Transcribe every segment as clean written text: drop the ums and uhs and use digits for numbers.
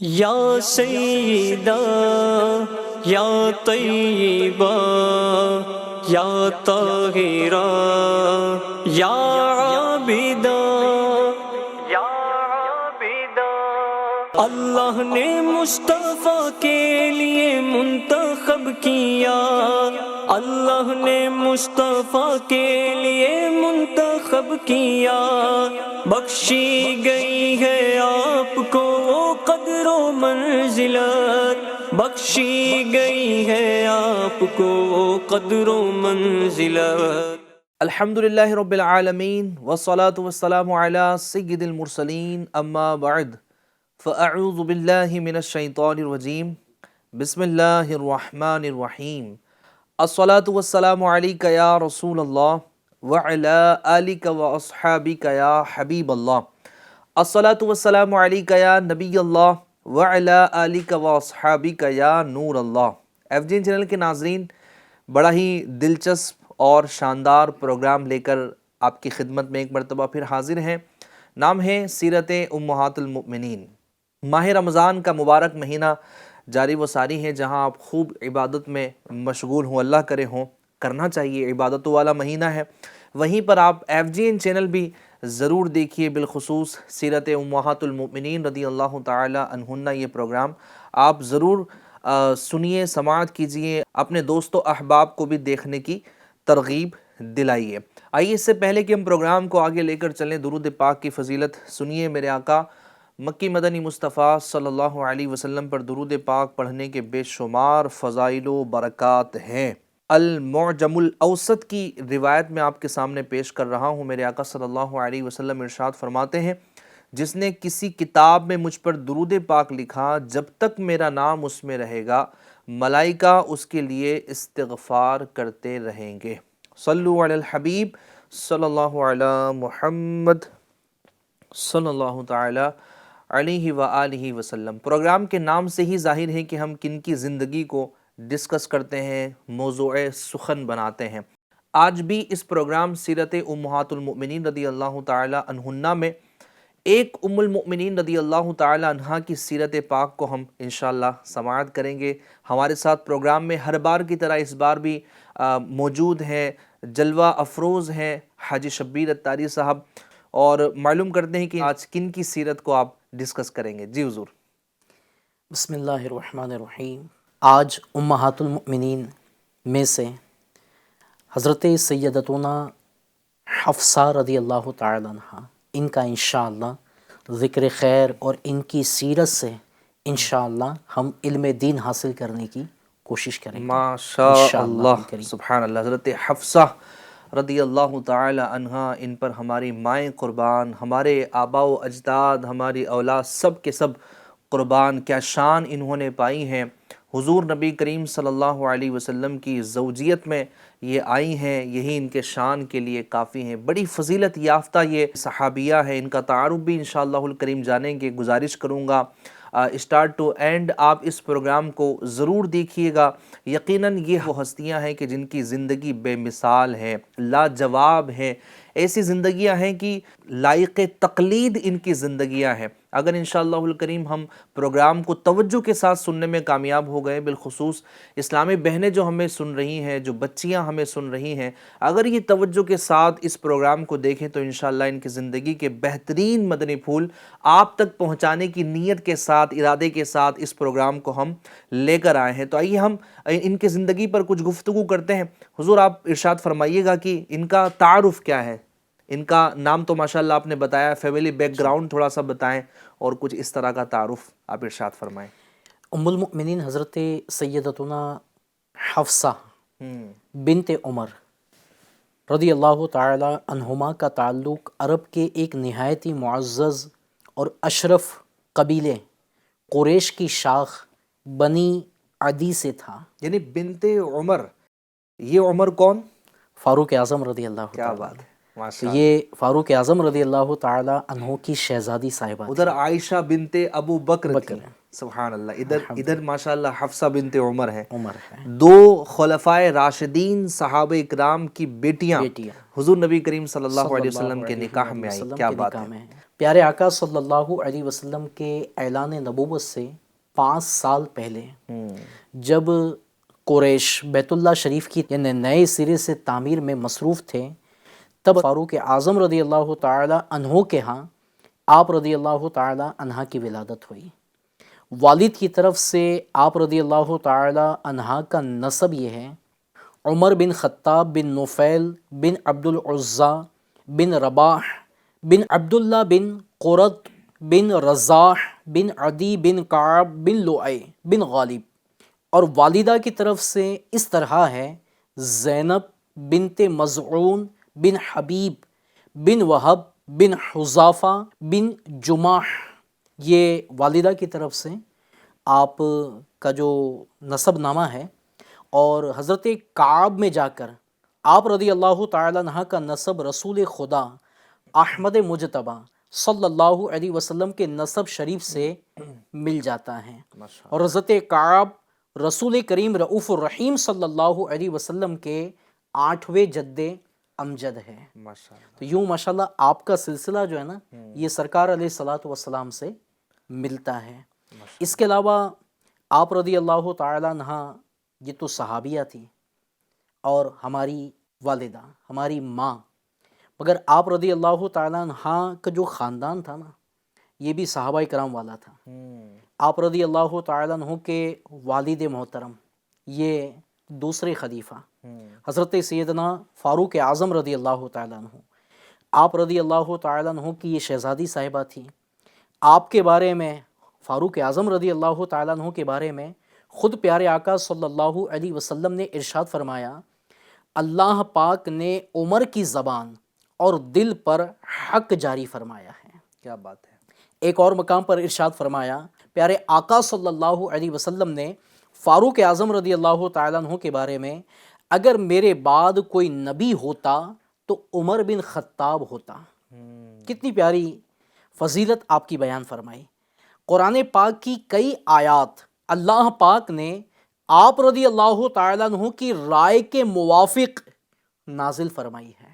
یا سیدہ یا طیبہ یا طاہرہ یا عابدہ یا عابدہ، اللہ نے مصطفیٰ کے لیے منتخب کیا، اللہ نے مصطفیٰ کے لیے منتخب کیا، بخشی گئی ہے آپ کو وہ قدر و منزلت، بخشی گئی ہے آپ کو وہ قدر و منزلت۔ الحمدللہ رب العالمین والصلاة والسلام علی سید المرسلین، اما بعد فاعوذ باللہ من الشیطان الرجیم، بسم اللہ الرحمن الرحیم، الصلاة والسلام علیک یا رسول اللہ وعلی آلک واصحابک یا حبیب اللہ، الصلاة والسلام علیک یا نبی اللہ وعلی آلک واصحابک یا نور اللہ۔ ایف جی این چینل کے ناظرین، بڑا ہی دلچسپ اور شاندار پروگرام لے کر آپ کی خدمت میں ایک مرتبہ پھر حاضر ہیں۔ نام ہے سیرت امہات المؤمنین۔ ماہ رمضان کا مبارک مہینہ جاری و ساری ہے، جہاں آپ خوب عبادت میں مشغول ہوں، اللہ کرے ہوں، کرنا چاہیے، عبادتوں والا مہینہ ہے۔ وہیں پر آپ ایف جی این چینل بھی ضرور دیکھیے، بالخصوص سیرت امہات المؤمنین رضی اللہ تعالی عنہن، یہ پروگرام آپ ضرور سنیے، سماعت کیجئے، اپنے دوست و احباب کو بھی دیکھنے کی ترغیب دلائیے۔ آئیے اس سے پہلے کہ ہم پروگرام کو آگے لے کر چلیں، درود پاک کی فضیلت سنیے۔ میرے آقا مکی مدنی مصطفیٰ صلی اللہ علیہ وسلم پر درود پاک پڑھنے کے بے شمار فضائل و برکات ہیں۔ المعجم الاوسط کی روایت میں آپ کے سامنے پیش کر رہا ہوں۔ میرے آقا صلی اللہ علیہ وسلم ارشاد فرماتے ہیں، جس نے کسی کتاب میں مجھ پر درود پاک لکھا، جب تک میرا نام اس میں رہے گا، ملائکہ اس کے لیے استغفار کرتے رہیں گے۔ صلو علی الحبیب صلی اللہ علی محمد صلی اللہ تعالی علیہ وآلہ وسلم۔ پروگرام کے نام سے ہی ظاہر ہے کہ ہم کن کی زندگی کو ڈسکس کرتے ہیں، موضوع سخن بناتے ہیں۔ آج بھی اس پروگرام سیرت امہات المؤمنین رضی اللہ تعالی عنہن میں ایک ام المؤمنین رضی اللہ تعالی عنہا کی سیرت پاک کو ہم انشاءاللہ سماعت کریں گے۔ ہمارے ساتھ پروگرام میں ہر بار کی طرح اس بار بھی موجود ہیں، جلوہ افروز ہیں حاجی شبیر اتاری صاحب، اور معلوم کرتے ہیں کہ آج کن کی سیرت کو آپ ڈسکس کریں گے۔ جی حضور۔ بسم اللہ الرحمن الرحیم۔ آج امہات المؤمنین میں سے حضرت سیدتنا حفصہ رضی اللہ تعالی عنہ، ان کا انشاءاللہ ذکر خیر اور ان کی سیرت سے انشاءاللہ ہم علم دین حاصل کرنے کی کوشش کریں گے ماشاء اللہ، سبحان اللہ۔ حضرت حفصہ رضی اللہ تعالی عنہ، ان پر ہماری مائیں قربان، ہمارے آباء و اجداد، ہماری اولاد سب کے سب قربان۔ کیا شان انہوں نے پائی ہیں، حضور نبی کریم صلی اللہ علیہ وسلم کی زوجیت میں یہ آئی ہیں، یہی ان کے شان کے لیے کافی ہیں۔ بڑی فضیلت یافتہ یہ صحابیہ ہے، ان کا تعارف بھی انشاءاللہ الکریم جانیں گے۔ گزارش کروں گا اسٹارٹ ٹو اینڈ آپ اس پروگرام کو ضرور دیکھیے گا۔ یقیناً یہ وہ ہستیاں ہیں کہ جن کی زندگی بے مثال ہے، لاجواب ہے، ایسی زندگیاں ہیں کہ لائق تقلید ان کی زندگیاں ہیں۔ اگر انشاءاللہ الکریم ہم پروگرام کو توجہ کے ساتھ سننے میں کامیاب ہو گئے، بالخصوص اسلامی بہنیں جو ہمیں سن رہی ہیں، جو بچیاں ہمیں سن رہی ہیں، اگر یہ توجہ کے ساتھ اس پروگرام کو دیکھیں تو انشاءاللہ ان کی زندگی کے بہترین مدنی پھول آپ تک پہنچانے کی نیت کے ساتھ، ارادے کے ساتھ اس پروگرام کو ہم لے کر آئے ہیں۔ تو آئیے ہم ان کی زندگی پر کچھ گفتگو کرتے ہیں۔ حضور آپ ارشاد فرمائیے گا کہ ان کا تعارف کیا ہے، ان کا نام تو ماشاءاللہ آپ نے بتایا، فیملی بیک گراؤنڈ تھوڑا سا بتائیں اور کچھ اس طرح کا تعارف آپ ارشاد فرمائیں۔ ام المؤمنین حضرت سیدتنا حفصہ بنت عمر رضی اللہ تعالی عنہما کا تعلق عرب کے ایک نہایت ہی معزز اور اشرف قبیلے قریش کی شاخ بنی عدی سے تھا۔ یعنی بنت عمر، یہ عمر کون؟ فاروق اعظم رضی اللہ کیا تعالی بات ہے، تو ماشاء اللہ۔ یہ فاروق اعظم رضی اللہ تعالی عنہ کی شہزادی صاحبہ ادھر عائشہ بنت ابو بکر تھی، بکر، سبحان اللہ۔ ادھر ماشاءاللہ حفصہ بنت عمر ہے۔ عمر ہے، دو خلفائے راشدین صحابہ اکرام کی بیٹیاں حضور نبی کریم صلی اللہ علیہ وسلم کے نکاح میں آئی، کیا بات ہے۔ پیارے آقا صلی اللہ علیہ وسلم کے اعلان نبوت سے 5 سال پہلے جب قریش بیت اللہ شریف کی یعنی نئے سرے سے تعمیر میں مصروف تھے، تب فاروق اعظم رضی اللہ تعالی عنہ کے ہاں آپ رضی اللہ تعالی عنہ کی ولادت ہوئی۔ والد کی طرف سے آپ رضی اللہ تعالی عنہ کا نسب یہ ہے: عمر بن خطاب بن نفیل بن عبد العزا بن رباح بن عبداللہ بن قرط بن رزاح بن عدی بن کعب بن لؤی بن غالب، اور والدہ کی طرف سے اس طرح ہے: زینب بنت مزعون بن حبیب بن وہب بن حذافہ بن جماح۔ یہ والدہ کی طرف سے آپ کا جو نسب نامہ ہے، اور حضرت کعب میں جا کر آپ رضی اللہ تعالی عنہ کا نسب رسول خدا احمد مجتبی صلی اللہ علیہ وسلم کے نسب شریف سے مل جاتا ہے، اور حضرت کعب رسول کریم رؤوف الرحیم صلی اللہ علیہ وسلم کے 8ویں جد امجد ہے۔ تو یوں ماشاءاللہ آپ کا سلسلہ جو ہے نا یہ سرکار علیہ الصلوۃ والسلام سے ملتا ہے۔ اس کے علاوہ آپ رضی اللہ تعالی عنہ یہ تو صحابیہ تھی، اور ہماری والدہ ہماری ماں، مگر آپ رضی اللہ تعالی عنہ کا جو خاندان تھا نا یہ بھی صحابہ کرام والا تھا۔ آپ رضی اللہ تعالی عنہ کے والد محترم یہ دوسرے خلیفہ حضرت سیدنا فاروق اعظم رضی اللہ تعالی عنہ، آپ رضی اللہ تعالی عنہ کی یہ شہزادی صاحبہ تھی۔ آپ کے بارے میں، فاروق اعظم رضی اللہ تعالی عنہ کے بارے میں خود پیارے آقا صلی اللہ علیہ وسلم نے ارشاد فرمایا: اللہ پاک نے عمر کی زبان اور دل پر حق جاری فرمایا ہے۔ کیا بات ہے۔ ایک اور مقام پر ارشاد فرمایا پیارے آقا صلی اللہ علیہ وسلم نے فاروق اعظم رضی اللہ تعالیٰ عنہ کے بارے میں: اگر میرے بعد کوئی نبی ہوتا تو عمر بن خطاب ہوتا۔ کتنی پیاری فضیلت آپ کی بیان فرمائی۔ قرآن پاک کی کئی آیات اللہ پاک نے آپ رضی اللہ تعالیٰ عنہ کی رائے کے موافق نازل فرمائی ہے۔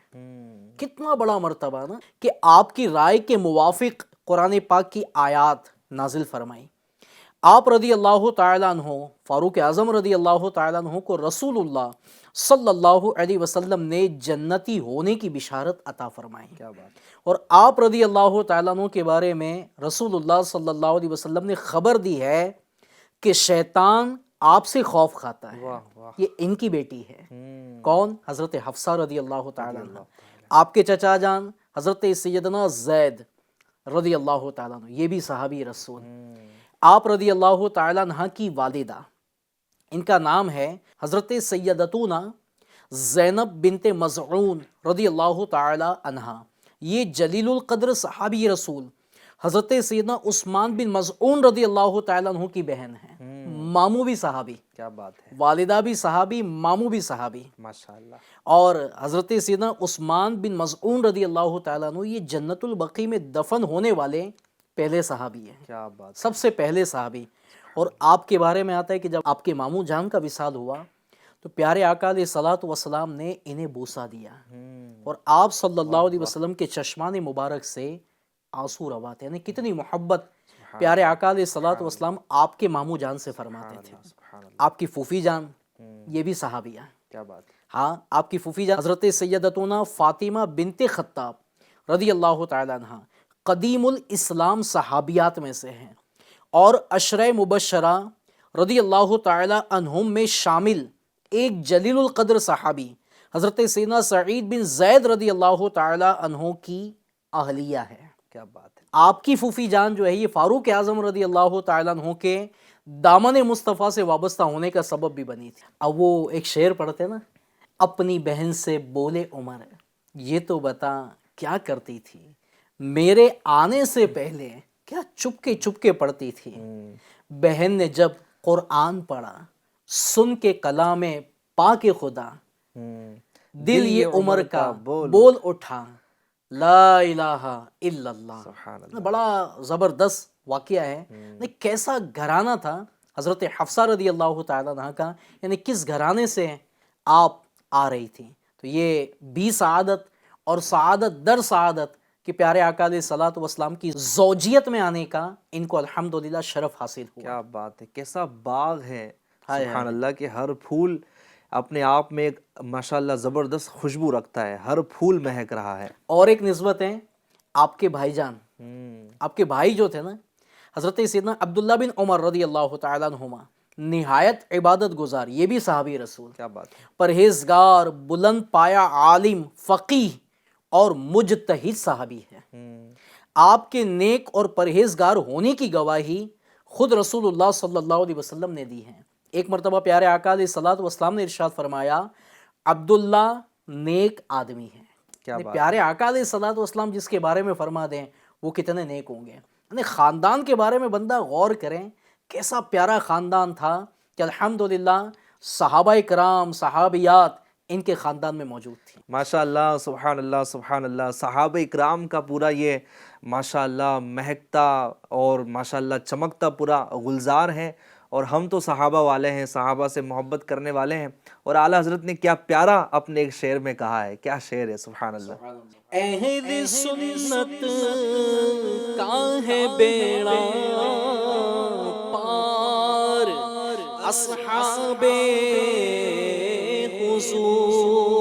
کتنا بڑا مرتبہ نا کہ آپ کی رائے کے موافق قرآن پاک کی آیات نازل فرمائی۔ آپ رضی اللہ تعالیٰ عنہ فاروق اعظم رضی اللہ تعالیٰ عنہ کو رسول اللہ صلی اللہ علیہ وسلم نے جنتی ہونے کی بشارت عطا فرمائی۔ کیا بات۔ اور آپ رضی اللہ تعالیٰ عنہ کے بارے میں رسول اللہ صلی اللہ علیہ وسلم نے خبر دی ہے کہ شیطان آپ سے خوف کھاتا ہے۔ یہ ان کی بیٹی ہے۔ کون؟ حضرت حفصہ رضی اللہ تعالیٰ عنہ۔ آپ کے چچا جان حضرت سیدنا زید رضی اللہ تعالیٰ عنہ، یہ بھی صحابی رسول۔ آپ رضی اللہ تعالیٰ عنہ کی والدہ، ان کا نام ہے حضرت سیدتنا زینب بنت مزعون رضی اللہ تعالیٰ عنہ۔ یہ جلیل القدر صحابی رسول حضرت سیدنا عثمان بن مزعون رضی اللہ تعالیٰ عنہ کی بہن ہے۔ ماموں بھی صحابی۔ کیا بات ہے۔ والدہ بھی صحابی، ماموں بھی صحابی، ماشاءاللہ۔ اور حضرت سیدنا عثمان بن مزعون رضی اللہ تعالیٰ عنہ یہ جنت البقیع میں دفن ہونے والے پہلے صحابی ہیں۔ کیا بات۔ سب سے پہلے صحابی۔ اور آپ کے بارے میں آتا ہے کہ جب آپ کے ماموں جان کا وصال ہوا تو پیارے آقا علیہ الصلوۃ والسلام نے انہیں بوسہ دیا، اور آپ صلی اللہ علیہ وسلم کے چشمان مبارک سے آنسو روا تھے۔ یعنی کتنی محبت پیارے آقا علیہ الصلوۃ والسلام آپ کے ماموں جان سے فرماتے تھے۔ آپ کی پھوپھی جان یہ بھی صحابیہ ہیں۔ کیا بات۔ ہاں، آپ کی پھوپھی جان حضرت سیدتنا فاطمہ بنت خطاب رضی اللہ تعالی عنہ قدیم الاسلام صحابیات میں سے ہیں، اور عشرہ مبشرہ رضی اللہ تعالی عنہم میں شامل ایک جلیل القدر صحابی حضرت سیدنا سعید بن زید رضی اللہ تعالی عنہ کی اہلیہ ہے۔ کیا بات ہے۔ آپ کی پھوپھی جان جو ہے یہ فاروق اعظم رضی اللہ تعالیٰ عنہ کے دامن مصطفیٰ سے وابستہ ہونے کا سبب بھی بنی تھی۔ اب وہ ایک شعر پڑھتے نا: اپنی بہن سے بولے عمر یہ تو بتا کیا کرتی تھی، میرے آنے سے پہلے کیا چپ کے پڑھتی تھی، بہن نے جب قرآن پڑھا سن کے کلام پاک خدا، دل یہ عمر کا بول اٹھا لا الہ الا اللہ۔ بڑا زبردست واقعہ ہے۔ کیسا گھرانہ تھا حضرت حفصہ رضی اللہ تعالیٰ عنہ کا، یعنی کس گھرانے سے آپ آ رہی تھی۔ تو یہ بھی سعادت اور سعادت در سعادت کہ پیارے آقا علیہ الصلوۃ والسلام کی زوجیت میں آنے کا ان کو الحمدللہ شرف حاصل ہوا۔ کیا بات ہے، کیسا باغ ہے سبحان اللہ، کہ ہر پھول اپنے آپ میں ایک ماشاءاللہ زبردست خوشبو رکھتا ہے، ہر پھول مہک رہا ہے۔ اور ایک نسبت ہے آپ کے بھائی جان، آپ کے بھائی جو تھے نا حضرت سیدنا عبداللہ بن عمر رضی اللہ تعالیٰ عنہما، نہایت عبادت گزار، یہ بھی صحابی رسول، کیا بات ہے، پرہیزگار، بلند پایا عالم، فقیہ اور مجتہد صحابی ہے۔ آپ کے نیک اور پرہیزگار ہونے کی گواہی خود رسول اللہ صلی اللہ علیہ وسلم نے دی ہے۔ ایک مرتبہ پیارے آقا علیہ الصلوۃ والسلام نے ارشاد فرمایا عبداللہ نیک آدمی ہے۔ کیا بات، پیارے آقا علیہ الصلوۃ والسلام جس کے بارے میں فرما دیں وہ کتنے نیک ہوں گے۔ یعنی خاندان کے بارے میں بندہ غور کریں، کیسا پیارا خاندان تھا کہ الحمدللہ صحابہ کرام، صحابیات ان کے خاندان میں موجود تھی۔ ماشاء اللہ، سبحان اللہ، سبحان اللہ۔ صحابہ اکرام کا پورا یہ ماشاء اللہ مہکتا اور ماشاء اللہ چمکتا پورا گلزار ہے، اور ہم تو صحابہ والے ہیں، صحابہ سے محبت کرنے والے ہیں۔ اور اعلیٰ حضرت نے کیا پیارا اپنے ایک شعر میں کہا ہے، کیا شعر ہے سبحان اللہ۔ اہل سنت کا ہے بیڑا پار، اصحاب حضور،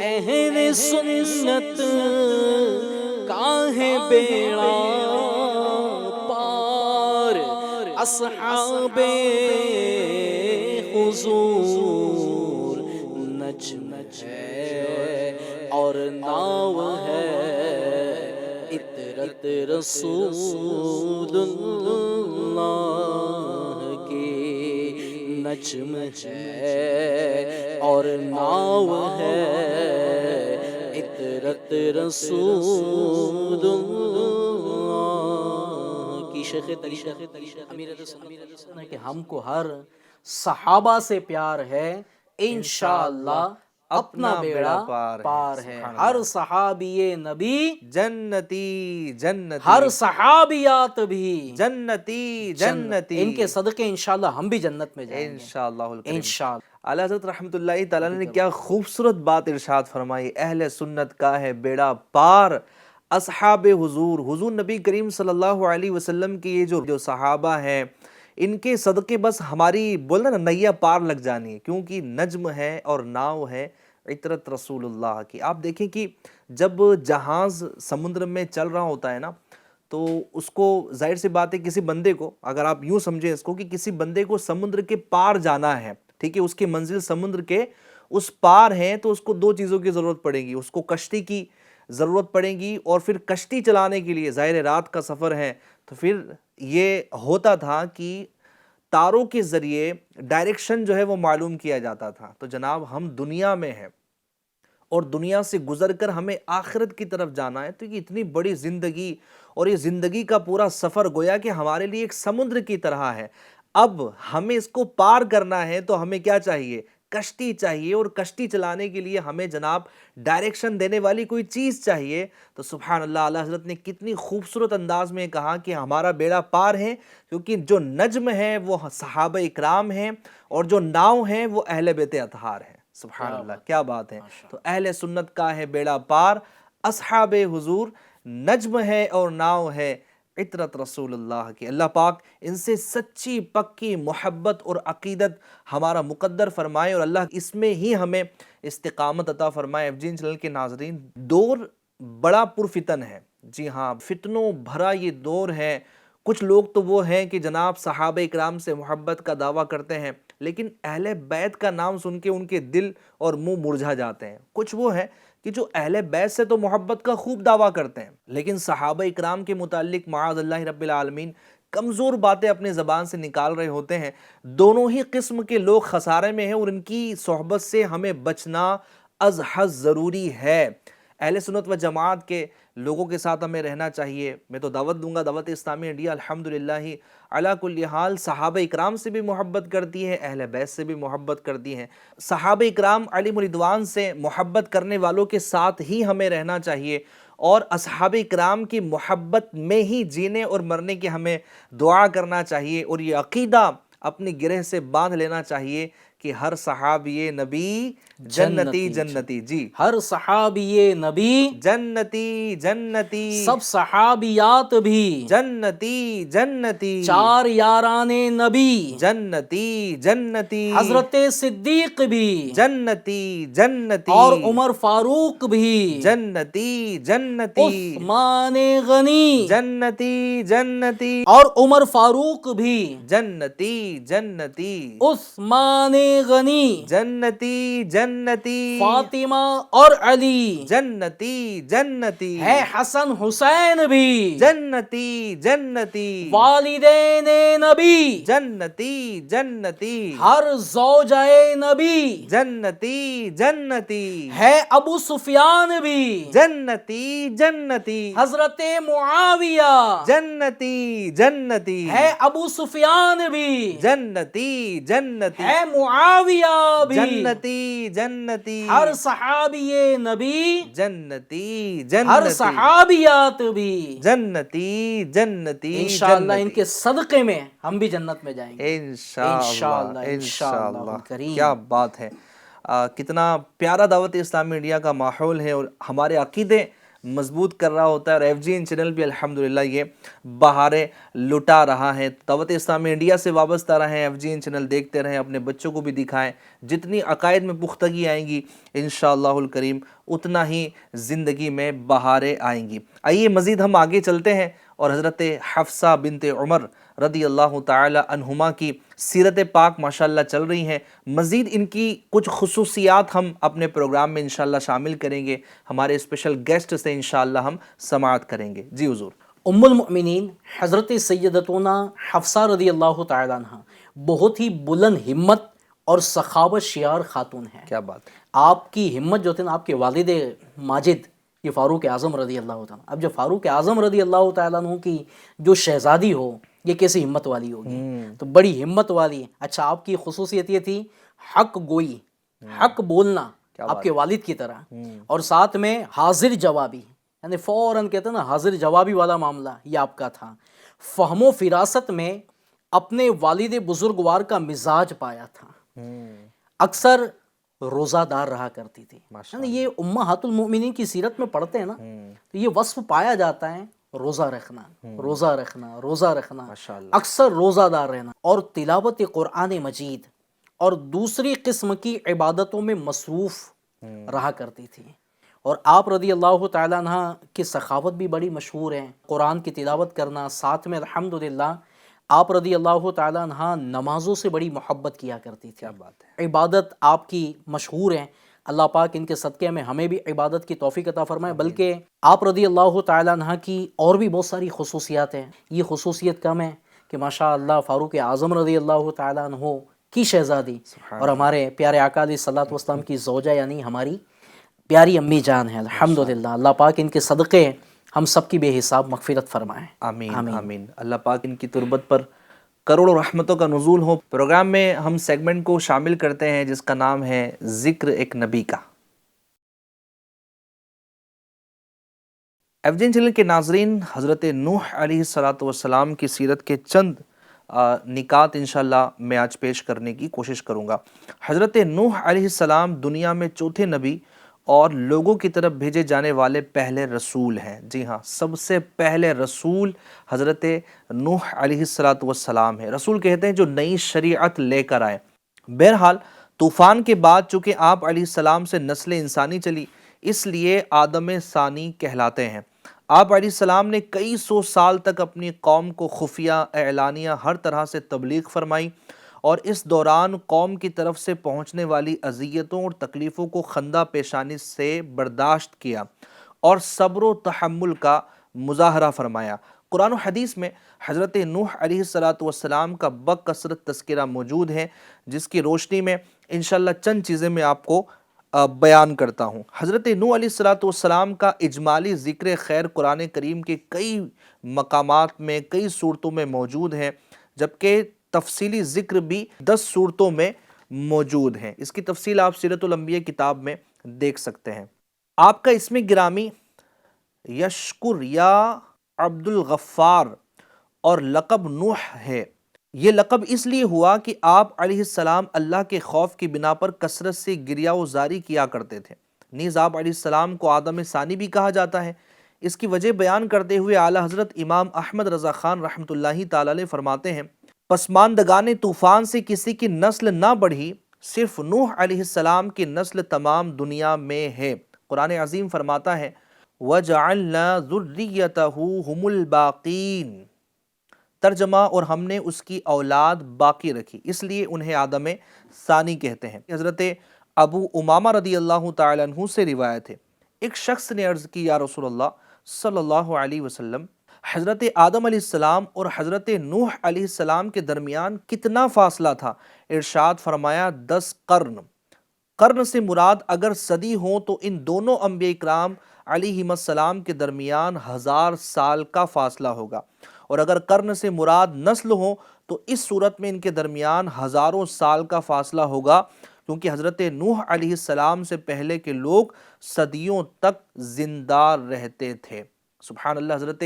اہل سنت کا ہے بیڑا پار، اصحاب حضور، نجم ہے اور ناو ہے، عطرت رسول اللہ کی، نجم ہے اور ناو ہے، عطرت رسول اللہ کی۔ شیخ طریقت امیر ہے کہ ہم کو ہر صحابہ سے پیار ہے، انشاءاللہ اپنا بیڑا پار ہے۔ ہر صحابی نبی جنتی جنتی، ہر صحابیات بھی جنتی جنتی، ان کے صدقے انشاءاللہ ہم بھی جنت میں جائیں گے انشاءاللہ الکریم۔ انشاءاللہ۔ اعلیٰ حضرت رحمۃ اللہ تعالیٰ نے کیا خوبصورت بات ارشاد فرمائی، اہل سنت کا ہے بیڑا پار، اصحاب حضور، حضور نبی کریم صلی اللہ علیہ وسلم کے یہ جو صحابہ ہیں ان کے صدقے بس ہماری بولنا نا نیا پار لگ جانی ہے، کیونکہ نجم ہے اور ناؤ ہے عطرت رسول اللہ کی۔ آپ دیکھیں کہ جب جہاز سمندر میں چل رہا ہوتا ہے نا، تو اس کو ظاہر سی بات ہے کسی بندے کو، اگر آپ یوں سمجھیں اس کو کہ کسی بندے کو سمندر کے پار جانا ہے، ٹھیک ہے، اس کی منزل سمندر کے اس پار ہے، تو اس کو دو چیزوں کی ضرورت پڑے گی، اس کو کشتی کی ضرورت پڑے گی، اور پھر کشتی چلانے کے لیے ظاہر رات کا سفر ہے، تو پھر یہ ہوتا تھا کہ تاروں کے ذریعے ڈائریکشن جو ہے وہ معلوم کیا جاتا تھا۔ تو جناب ہم دنیا میں ہیں اور دنیا سے گزر کر ہمیں آخرت کی طرف جانا ہے، تو یہ اتنی بڑی زندگی اور یہ زندگی کا پورا سفر گویا کہ ہمارے لیے ایک سمندر کی طرح ہے۔ اب ہمیں اس کو پار کرنا ہے تو ہمیں کیا چاہیے؟ کشتی چاہیے، اور کشتی چلانے کے لیے ہمیں جناب ڈائریکشن دینے والی کوئی چیز چاہیے۔ تو سبحان اللہ، اعلیٰ حضرت نے کتنی خوبصورت انداز میں کہا کہ ہمارا بیڑا پار ہے، کیونکہ جو نجم ہے وہ صحابہ اکرام ہیں، اور جو ناؤ ہیں وہ اہل بیت اطہار ہیں۔ سبحان اللہ، کیا بات ہے۔ تو اہل سنت کا ہے بیڑا پار، اصحاب حضور، نجم ہے اور ناؤ ہے عطرت رسول اللہ کی۔ اللہ پاک ان سے سچی پکی محبت اور عقیدت ہمارا مقدر فرمائے، اور اللہ اس میں ہی ہمیں استقامت عطا فرمائے۔ ایف جی چینل کے ناظرین، دور بڑا پرفتن ہے، جی ہاں، فتنوں بھرا یہ دور ہے۔ کچھ لوگ تو وہ ہیں کہ جناب صحابہ اکرام سے محبت کا دعویٰ کرتے ہیں، لیکن اہل بیت کا نام سن کے ان کے دل اور منہ مرجھا جاتے ہیں۔ کچھ وہ ہیں کہ جو اہل بیت سے تو محبت کا خوب دعویٰ کرتے ہیں، لیکن صحابہ اکرام کے متعلق معاذ اللہ رب العالمین کمزور باتیں اپنے زبان سے نکال رہے ہوتے ہیں۔ دونوں ہی قسم کے لوگ خسارے میں ہیں، اور ان کی صحبت سے ہمیں بچنا از حد ضروری ہے۔ اہل سنت و جماعت کے لوگوں کے ساتھ ہمیں رہنا چاہیے۔ میں تو دعوت دوں گا، دعوت اسلامی انڈیا الحمدللہ علی کل حال صحابہ اکرام سے بھی محبت کرتی ہے، اہل بیت سے بھی محبت کرتی ہے۔ صحابہ اکرام علیہم الرضوان سے محبت کرنے والوں کے ساتھ ہی ہمیں رہنا چاہیے، اور اصحاب اکرام کی محبت میں ہی جینے اور مرنے کی ہمیں دعا کرنا چاہیے، اور یہ عقیدہ اپنی گرہ سے باندھ لینا چاہیے کہ کہ ہر صحابی نبی جنتی جنتی. جی ہر صحابی نبی جنتی جنتی سب صحابیات بھی جنتی جنتی 4 یاران نبی جنتی جنتی حضرت صدیق بھی جنتی جنتی اور عمر فاروق بھی جنتی جنتی عثمان غنی جنتی جنتی اور عمر فاروق بھی جنتی جنتی عثمان غنی جنتی جنتی فاطمہ اور علی جنتی جنتی ہے حسن حسین بھی جنتی جنتی والدین نبی جنتی جنتی ہر زوجہ نبی جنتی جنتی ہے ابو سفیان بھی جنتی جنتی حضرت معاویہ جنتی جنتی ہے ابو سفیان بھی جنتی جنتی ہے معاویہ بھی جنتی جنتی ہر صحابی نبی جنتی ہر جنتی صحابیات بھی جنتی جنتی انشاءاللہ ان کے صدقے میں ہم بھی جنت میں جائیں گے انشاءاللہ انشاءاللہ انشاءاللہ. الکریم. کیا بات ہے. کتنا پیارا دعوت اسلامی انڈیا کا ماحول ہے اور ہمارے عقیدے مضبوط کر رہا ہوتا ہے. اور ایف جی این چینل بھی الحمدللہ یہ بہاریں لٹا رہا ہے. دعوت اسلامی انڈیا سے وابستہ رہیں, ایف جی این چینل دیکھتے رہیں, اپنے بچوں کو بھی دکھائیں. جتنی عقائد میں پختگی آئیں گی انشاءاللہ الکریم اتنا ہی زندگی میں بہاریں آئیں گی. آئیے مزید ہم آگے چلتے ہیں اور حضرت حفصہ بنت عمر رضی اللہ تعالی عنہما کی سیرت پاک ماشاءاللہ چل رہی ہیں. مزید ان کی کچھ خصوصیات ہم اپنے پروگرام میں انشاءاللہ شامل کریں گے. ہمارے اسپیشل گیسٹ سے انشاءاللہ ہم سماعت کریں گے. جی حضور. ام المؤمنین حضرت سیدتنا حفصہ رضی اللہ تعالیٰ عنہ بہت ہی بلند ہمت اور سخاوت شیار خاتون ہیں. کیا بات ہے. آپ کی ہمت جو تھی نا, آپ کے والد ماجد یہ فاروق اعظم رضی اللہ تعالیٰ. اب جب فاروق اعظم رضی اللہ تعالیٰ عنہ کی جو شہزادی ہو یہ کیسی ہمت والی ہوگی, تو بڑی ہمت والی. اچھا, آپ کی خصوصیت یہ تھی حق گوئی, حق بولنا آپ کے والد کی طرح, اور ساتھ میں حاضر جوابی, یعنی فوراً کہتے ہیں نا حاضر جوابی والا معاملہ یہ آپ کا تھا. فہم و فراست میں اپنے والد بزرگوار کا مزاج پایا تھا. اکثر روزہ دار رہا کرتی تھی. یعنی یہ امہات المؤمنین کی سیرت میں پڑھتے ہیں نا, تو یہ وصف پایا جاتا ہے, روزہ رکھنا روزہ رکھنا روزہ رکھنا, اکثر روزہ دار رہنا, اور تلاوت قرآن مجید اور دوسری قسم کی عبادتوں میں مصروف رہا کرتی تھی. اور آپ رضی اللہ تعالیٰ عنہ کی سخاوت بھی بڑی مشہور ہے. قرآن کی تلاوت کرنا, ساتھ میں الحمدللہ آپ رضی اللہ تعالیٰ عنہ نمازوں سے بڑی محبت کیا کرتی تھی. عبادت آپ کی مشہور ہیں. اللہ پاک ان کے صدقے میں ہمیں بھی عبادت کی توفیق عطا فرمائے. بلکہ آپ رضی اللہ تعالیٰ عنہ کی اور بھی بہت ساری خصوصیات ہیں. یہ خصوصیت کم ہے کہ ماشاء اللہ فاروق اعظم رضی اللہ تعالیٰ عنہ کی شہزادی اور ہمارے پیارے آقا علیہ الصلوۃ والسلام کی زوجہ یعنی ہماری پیاری امی جان ہیں. الحمدللہ اللہ پاک ان کے صدقے ہم سب کی بے حساب مغفرت فرمائیں. آمین آمین. اللہ پاک ان کی تربت پر کروڑوں رحمتوں کا نزول ہو. پروگرام میں ہم سیگمنٹ کو شامل کرتے ہیں جس کا نام ہے ذکر ایک نبی کا. ایف جی این چینل کے ناظرین, حضرت نوح علیہ السلام کی سیرت کے چند نکات انشاءاللہ میں آج پیش کرنے کی کوشش کروں گا. حضرت نوح علیہ السلام دنیا میں چوتھے نبی اور لوگوں کی طرف بھیجے جانے والے پہلے رسول ہیں. جی ہاں, سب سے پہلے رسول حضرت نوح علیہ السلام ہیں. رسول کہتے ہیں جو نئی شریعت لے کر آئے. بہرحال طوفان کے بعد چونکہ آپ علیہ السلام سے نسل انسانی چلی, اس لیے آدم ثانی کہلاتے ہیں. آپ علیہ السلام نے کئی سو سال تک اپنی قوم کو خفیہ اعلانیہ ہر طرح سے تبلیغ فرمائی, اور اس دوران قوم کی طرف سے پہنچنے والی اذیتوں اور تکلیفوں کو خندہ پیشانی سے برداشت کیا اور صبر و تحمل کا مظاہرہ فرمایا. قرآن و حدیث میں حضرت نوح علیہ السلام کا بکثرت تذکرہ موجود ہے, جس کی روشنی میں انشاءاللہ چند چیزیں میں آپ کو بیان کرتا ہوں. حضرت نوح علیہ السلام کا اجمالی ذکر خیر قرآن کریم کے کئی مقامات میں کئی صورتوں میں موجود ہے, جبکہ تفصیلی ذکر بھی 10 صورتوں میں موجود ہیں. اس کی تفصیل آپ سیرت الانبیاء کتاب میں دیکھ سکتے ہیں. آپ کا اسم گرامی یشکر یا عبد الغفار اور لقب نوح ہے. یہ لقب اس لیے ہوا کہ آپ علیہ السلام اللہ کے خوف کی بنا پر کثرت سے گریہ و زاری کیا کرتے تھے۔ نیز آپ علیہ السلام کو آدم ثانی بھی کہا جاتا ہے۔ اس کی وجہ بیان کرتے ہوئے اعلیٰ حضرت امام احمد رضا خان رحمۃ اللہ تعالی علیہ فرماتے ہیں، پسماندگان طوفان سے کسی کی نسل نہ بڑھی، صرف نوح علیہ السلام کی نسل تمام دنیا میں ہے۔ قرآن عظیم فرماتا ہے وَجَعَلْنَا ذُرِّيَّتَهُ هُمُ الْبَاقِينَ، ترجمہ اور ہم نے اس کی اولاد باقی رکھی، اس لیے انہیں آدم ثانی کہتے ہیں۔ حضرت ابو امامہ رضی اللہ تعالیٰ عنہ سے روایت ہے، ایک شخص نے عرض کی یا رسول اللہ صلی اللہ علیہ وسلم، حضرت آدم علیہ السلام اور حضرت نوح علیہ السلام کے درمیان کتنا فاصلہ تھا؟ ارشاد فرمایا 10 قرن۔ قرن سے مراد اگر صدی ہوں تو ان دونوں انبیاء اکرام علیہم السلام کے درمیان 1000 سال کا فاصلہ ہوگا، اور اگر قرن سے مراد نسل ہو تو اس صورت میں ان کے درمیان ہزاروں سال کا فاصلہ ہوگا، کیونکہ حضرت نوح علیہ السلام سے پہلے کے لوگ صدیوں تک زندہ رہتے تھے۔ سبحان اللہ۔ حضرت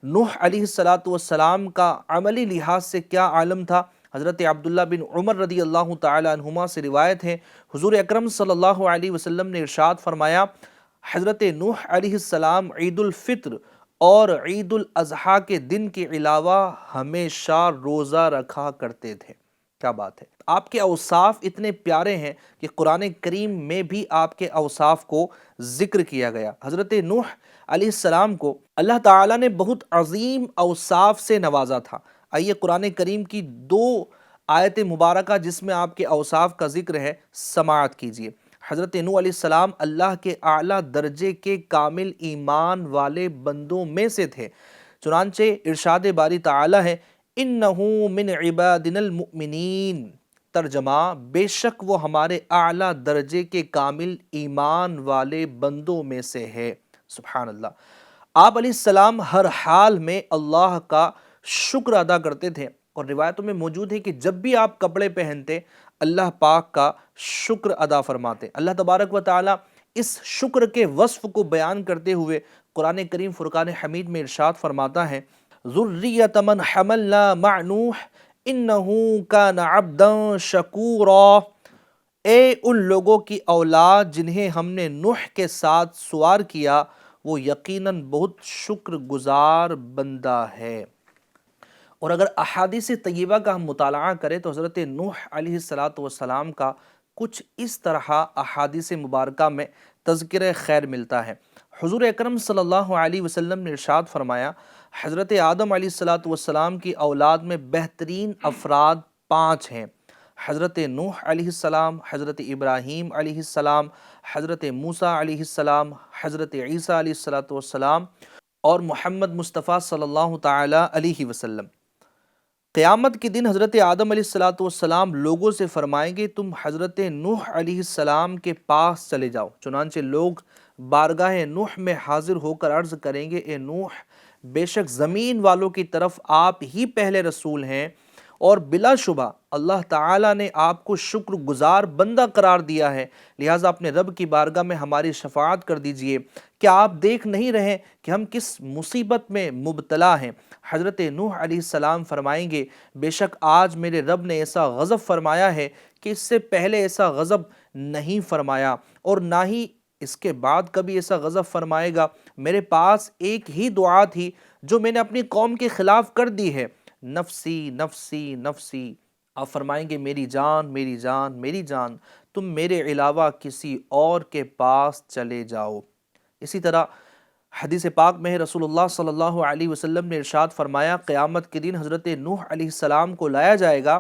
نوح علیہ السلام کا عملی لحاظ سے کیا عالم تھا؟ حضرت عبداللہ بن عمر رضی اللہ تعالی عنہما سے روایت ہے، حضور اکرم صلی اللہ علیہ وسلم نے ارشاد فرمایا، حضرت نوح علیہ السلام عید الفطر اور عید الاضحیٰ کے دن کے علاوہ ہمیشہ روزہ رکھا کرتے تھے۔ کیا بات ہے! آپ کے اوصاف اتنے پیارے ہیں کہ قرآن کریم میں بھی آپ کے اوصاف کو ذکر کیا گیا۔ حضرت نوح علیہ السلام کو اللہ تعالیٰ نے بہت عظیم اوصاف سے نوازا تھا۔ آئیے قرآن کریم کی 2 آیت مبارکہ جس میں آپ کے اوصاف کا ذکر ہے سماعت کیجیے۔ حضرت نوح علیہ السلام اللہ کے اعلیٰ درجے کے کامل ایمان والے بندوں میں سے تھے، چنانچہ ارشاد باری تعالیٰ ہے اِنَّهُ مِنْ عِبَادِنَا الْمُؤْمِنِينَ، ترجمہ بے شک وہ ہمارے اعلیٰ درجے کے کامل ایمان والے بندوں میں سے ہے۔ سبحان اللہ۔ آپ علیہ السلام ہر حال میں اللہ کا شکر ادا کرتے تھے، اور روایتوں میں موجود ہے کہ جب بھی آپ کپڑے پہنتے اللہ پاک کا شکر ادا فرماتے۔ اللہ تبارک و تعالیٰ اس شکر کے وصف کو بیان کرتے ہوئے قرآن کریم فرقان حمید میں ارشاد فرماتا ہے ذُرِّيَّةَ مَنْ حَمَلْنَا مَعَ نُوحٍ إِنَّهُ كَانَ عَبْدًا شَكُورًا، اے ان لوگوں کی اولاد جنہیں ہم نے نوح کے ساتھ سوار کیا، وہ یقیناً بہت شکر گزار بندہ ہے۔ اور اگر احادیث طیبہ کا ہم مطالعہ کریں تو حضرت نوح علیہ السلام کا کچھ اس طرح احادیث مبارکہ میں تذکرہ خیر ملتا ہے۔ حضور اکرم صلی اللہ علیہ وسلم نے ارشاد فرمایا، حضرت آدم علیہ السلام کی اولاد میں بہترین افراد 5 ہیں، حضرت نوح علیہ السلام، حضرت ابراہیم علیہ السلام، حضرت موسیٰ علیہ السلام، حضرت عیسیٰ علیہ السلام اور محمد مصطفیٰ صلی اللہ تعالی علیہ وسلم۔ قیامت کے دن حضرت آدم علیہ السلام لوگوں سے فرمائیں گے تم حضرت نوح علیہ السلام کے پاس چلے جاؤ، چنانچہ لوگ بارگاہ نوح میں حاضر ہو کر عرض کریں گے اے نوح، بے شک زمین والوں کی طرف آپ ہی پہلے رسول ہیں، اور بلا شبہ اللہ تعالیٰ نے آپ کو شکر گزار بندہ قرار دیا ہے، لہٰذا اپنے رب کی بارگاہ میں ہماری شفاعت کر دیجئے۔ کیا آپ دیکھ نہیں رہے کہ ہم کس مصیبت میں مبتلا ہیں؟ حضرت نوح علیہ السلام فرمائیں گے بے شک آج میرے رب نے ایسا غضب فرمایا ہے کہ اس سے پہلے ایسا غضب نہیں فرمایا، اور نہ ہی اس کے بعد کبھی ایسا غضب فرمائے گا۔ میرے پاس ایک ہی دعا تھی جو میں نے اپنی قوم کے خلاف کر دی ہے، نفسی نفسی نفسی۔ آپ فرمائیں گے میری جان میری جان میری جان، تم میرے علاوہ کسی اور کے پاس چلے جاؤ۔ اسی طرح حدیث پاک میں رسول اللہ صلی اللہ علیہ وسلم نے ارشاد فرمایا قیامت کے دن حضرت نوح علیہ السلام کو لایا جائے گا،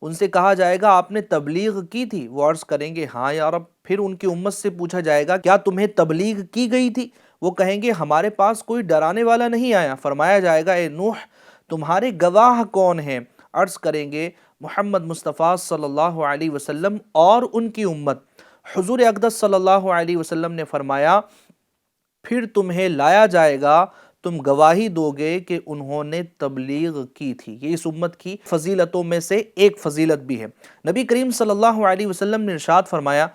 ان سے کہا جائے گا آپ نے تبلیغ کی تھی؟ وہ عرض کریں گے ہاں یا رب۔ پھر ان کی امت سے پوچھا جائے گا کیا تمہیں تبلیغ کی گئی تھی؟ وہ کہیں گے ہمارے پاس کوئی ڈرانے والا نہیں آیا۔ فرمایا جائے گا اے نوح تمہارے گواہ کون ہیں؟ عرض کریں گے محمد مصطفیٰ صلی اللہ علیہ وسلم اور ان کی امت۔ حضور اقدس صلی اللہ علیہ وسلم نے فرمایا پھر تمہیں لایا جائے گا، تم گواہی دو گے کہ انہوں نے تبلیغ کی تھی۔ یہ اس امت کی فضیلتوں میں سے ایک فضیلت بھی ہے۔ نبی کریم صلی اللہ علیہ وسلم نے ارشاد فرمایا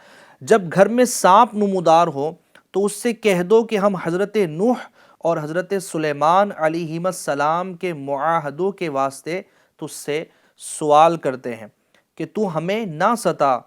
جب گھر میں سانپ نمودار ہو تو اس سے کہہ دو کہ ہم حضرت نوح اور حضرت سلیمان علیہ السلام کے معاہدوں کے واسطے تو اس سے سوال کرتے ہیں کہ تو ہمیں نہ ستا،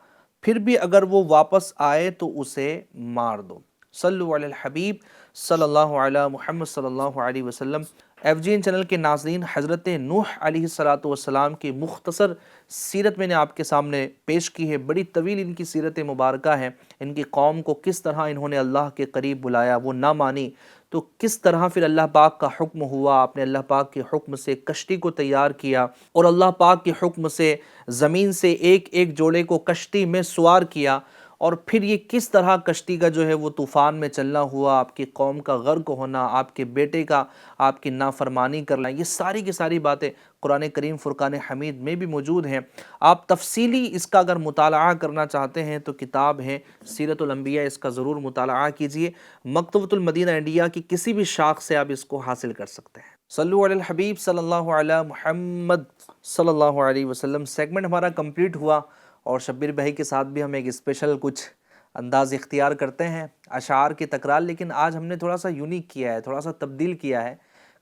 پھر بھی اگر وہ واپس آئے تو اسے مار دو۔ صلو علی الحبیب صلی اللہ علیہ محمد صلی اللہ علیہ وسلم۔ ایف جی این چینل کے ناظرین، حضرت نوح علیہ السلام کی مختصر سیرت میں نے آپ کے سامنے پیش کی ہے۔ بڑی طویل ان کی سیرت مبارکہ ہے، ان کی قوم کو کس طرح انہوں نے اللہ کے قریب بلایا، وہ نہ مانی، تو کس طرح پھر اللہ پاک کا حکم ہوا، آپ نے اللہ پاک کے حکم سے کشتی کو تیار کیا اور اللہ پاک کے حکم سے زمین سے ایک ایک جوڑے کو کشتی میں سوار کیا، اور پھر یہ کس طرح کشتی کا جو ہے وہ طوفان میں چلنا ہوا، آپ کی قوم کا غرق ہونا، آپ کے بیٹے کا آپ کی نافرمانی کرنا، یہ ساری کی ساری باتیں قرآن کریم فرقان حمید میں بھی موجود ہیں۔ آپ تفصیلی اس کا اگر مطالعہ کرنا چاہتے ہیں تو کتاب ہے سیرت الانبیاء، اس کا ضرور مطالعہ کیجئے۔ مکتبۃ المدینہ انڈیا کی کسی بھی شاخ سے آپ اس کو حاصل کر سکتے ہیں۔ صلو علی الحبیب صلی اللہ علیہ محمد صلی اللہ علیہ وسلم۔ سیگمنٹ ہمارا کمپلیٹ ہوا، اور شبیر بھائی کے ساتھ بھی ہم ایک اسپیشل کچھ انداز اختیار کرتے ہیں، اشعار کی تکرار، لیکن آج ہم نے تھوڑا سا یونیک کیا ہے، تھوڑا سا تبدیل کیا ہے۔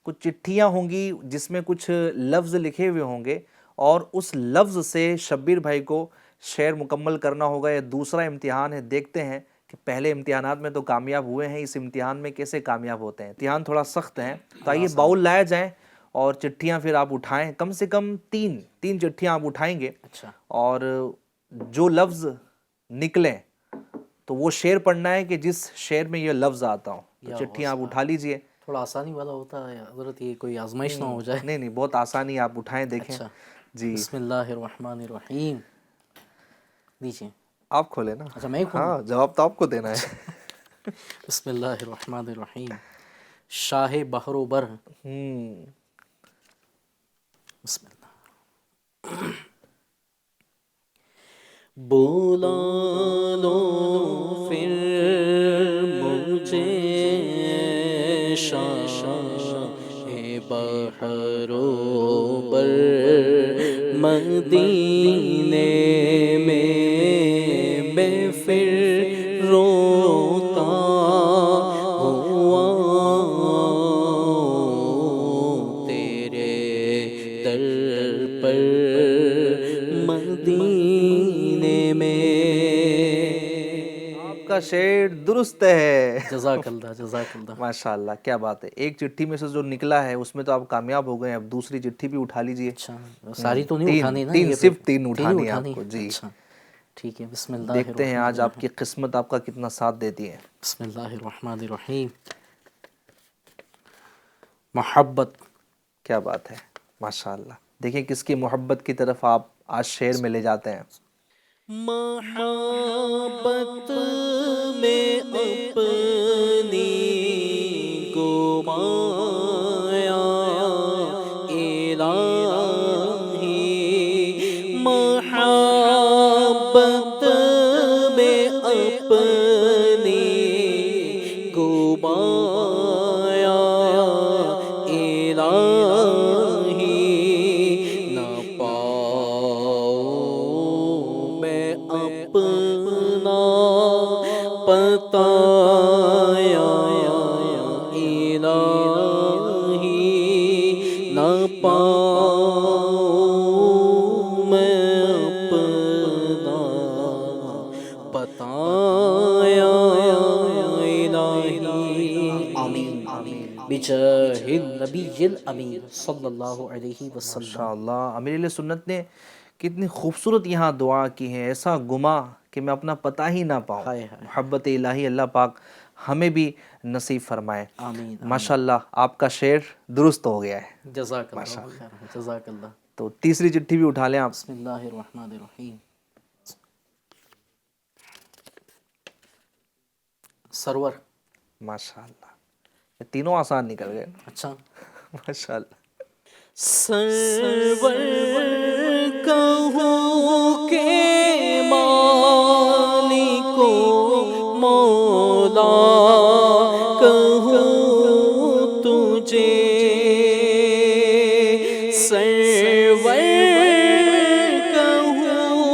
کچھ چٹھیاں ہوں گی جس میں کچھ لفظ لکھے ہوئے ہوں گے، اور اس لفظ سے شبیر بھائی کو شعر مکمل کرنا ہوگا۔ یہ دوسرا امتحان ہے، دیکھتے ہیں کہ پہلے امتحانات میں تو کامیاب ہوئے ہیں، اس امتحان میں کیسے کامیاب ہوتے ہیں۔ امتحان تھوڑا سخت ہیں، تو آئیے باؤل لائے جائیں اور چٹھیاں پھر آپ اٹھائیں، کم سے کم تین چٹھیاں آپ اٹھائیں گے، اور جو لفظ نکلیں تو وہ شعر پڑھنا ہے کہ جس شعر میں یہ لفظ آتا ہوں۔ تو چٹھیاں آپ اٹھا لیجئے۔ تھوڑا آسانی والا ہوتا ہے حضرت، یہ کوئی آزمائش نہ ہو جائے؟ نہیں، بہت آسانی، آپ اٹھائیں دیکھیں۔ جی بسم اللہ الرحمن الرحیم، دیجئے آپ کھولیں نا۔ اچھا میں کھولوں؟ ہاں، جواب تو آپ کو دینا ہے۔ بسم اللہ الرحمن الرحیم۔ شاہ بحر و بر، بسم اللہ۔ بولا لو پھر مجھے شاہ بحر و بر، مدینے میں پھر روتا ہوا تیرے در پر مدینے میں۔ آپ کا شعر درست ہے، جزاک اللہ، جزاک اللہ۔ ماشاءاللہ، کیا بات ہے۔ ایک چٹھی میں سے جو نکلا ہے اس میں تو آپ کامیاب ہو گئے ہیں، اب دوسری چٹھی بھی اٹھا لیجئے۔ اچھا، ساری تو نہیں اٹھانی نا؟ تین، صرف تین اٹھانی ہے آپ کو۔ جی اچھا ٹھیک ہے، بسم اللہ دیکھتے ہیں آج آپ کی قسمت آپ کا کتنا ساتھ دیتی ہے۔ بسم اللہ الرحمن الرحیم۔ محبت، کیا بات ہے، ماشاءاللہ۔ دیکھیں کس کی محبت کی طرف آپ آج شعر میں لے جاتے ہیں۔ محبت میں اپنی گمایا الہی، محبت میں اپنی گمایا الہی، نہ پاؤں میں اپنا بتایا الہی، نہ پاؤں میں اپنا بتایا الہی۔ آمین بجاہ النبی الامین صلی اللہ علیہ وسلم۔ ماشاءاللہ، امیر علیہ سنت نے کتنی خوبصورت یہاں دعا کی ہے، ایسا گما کہ میں اپنا پتہ ہی نہ پاؤں۔ محبت الہی اللہ پاک ہمیں بھی نصیب فرمائے۔ آمین۔ ماشاءاللہ، آپ کا شعر درست ہو گیا ہے۔ جزاک اللہ خیر، جزاک اللہ۔ تو تیسری چٹھی بھی اٹھا لیں آپ۔ بسم اللہ الرحمن الرحیم۔ سرور، ماشاءاللہ، یہ تینوں آسان نکل گئے۔ اچھا، ماشاءاللہ۔ سرور کہوں کہ مالک و مولا کہوں تجھے، سرور کہوں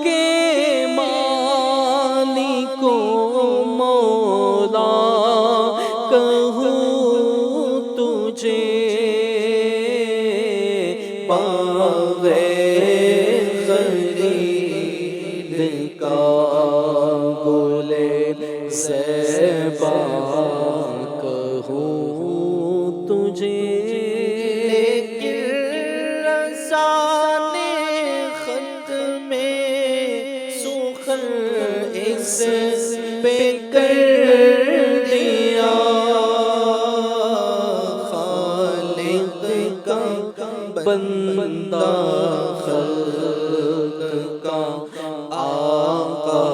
کہ مالک و مولا کہوں تجھے، خلید کا گل زیبا کہوں تجھے، لیکن رضا نے خط میں سخن اس پہ کر دیا، خالق کا بندہ خلق کا آقا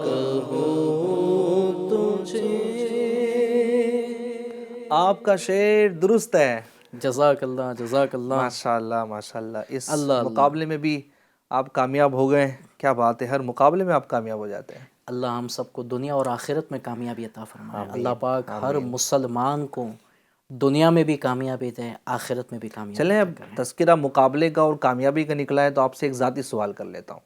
کہوں تجھے۔ آپ کا شعر درست ہے، جزاک اللہ جزاک اللہ۔ ماشاء اللہ ماشاء اللہ۔ اس اللہ مقابلے میں بھی آپ کامیاب ہو گئے، کیا بات ہے، ہر مقابلے میں آپ کامیاب ہو جاتے ہیں۔ اللہ ہم سب کو دنیا اور آخرت میں کامیابی عطا فرمائے۔ اللہ پاک ہر مسلمان کو دنیا میں بھی کامیابی دے، آخرت میں بھی کامیابی۔ چلیں اب تذکرہ مقابلے کا اور کامیابی کا نکلا ہے تو آپ سے ایک ذاتی سوال کر لیتا ہوں۔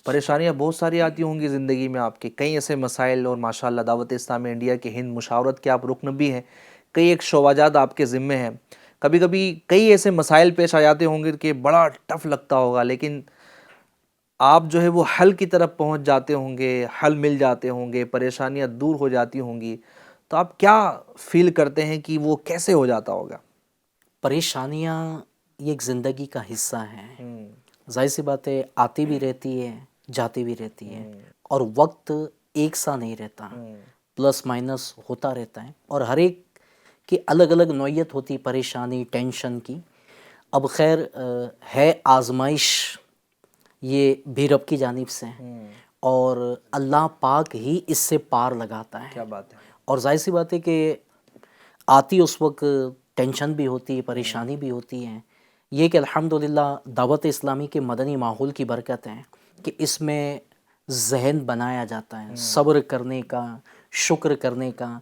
پریشانیاں بہت ساری آتی ہوں گی زندگی میں آپ کے، کئی ایسے مسائل، اور ماشاءاللہ دعوت اسلامی انڈیا کے ہند مشاورت کے آپ رکن بھی ہیں، کئی ایک شعبہ آپ کے ذمے ہیں۔ کبھی کبھی کئی ایسے مسائل پیش آ جاتے ہوں گے کہ بڑا ٹف لگتا ہوگا، لیکن آپ جو ہے وہ حل کی طرف پہنچ جاتے ہوں گے، حل مل جاتے ہوں گے، پریشانیاں دور ہو جاتی ہوں گی، تو آپ کیا فیل کرتے ہیں کہ وہ کیسے ہو جاتا ہوگا؟ پریشانیاں یہ ایک زندگی کا حصہ ہیں، ظاہر سی بات ہے، آتی بھی رہتی ہے جاتی بھی رہتی ہے، اور وقت ایک سا نہیں رہتا، پلس مائنس ہوتا رہتا ہے، اور ہر ایک کی الگ الگ نوعیت ہوتی، پریشانی ٹینشن کی۔ اب خیر ہے آزمائش، یہ بھی رب کی جانب سے، اور اللہ پاک ہی اس سے پار لگاتا ہے۔ کیا بات ہے۔ اور ظاہر سی بات ہے کہ آتی اس وقت ٹینشن بھی ہوتی ہے، پریشانی بھی ہوتی ہے۔ یہ کہ الحمدللہ دعوت اسلامی کے مدنی ماحول کی برکت ہے کہ اس میں ذہن بنایا جاتا ہے صبر کرنے کا، شکر کرنے کا۔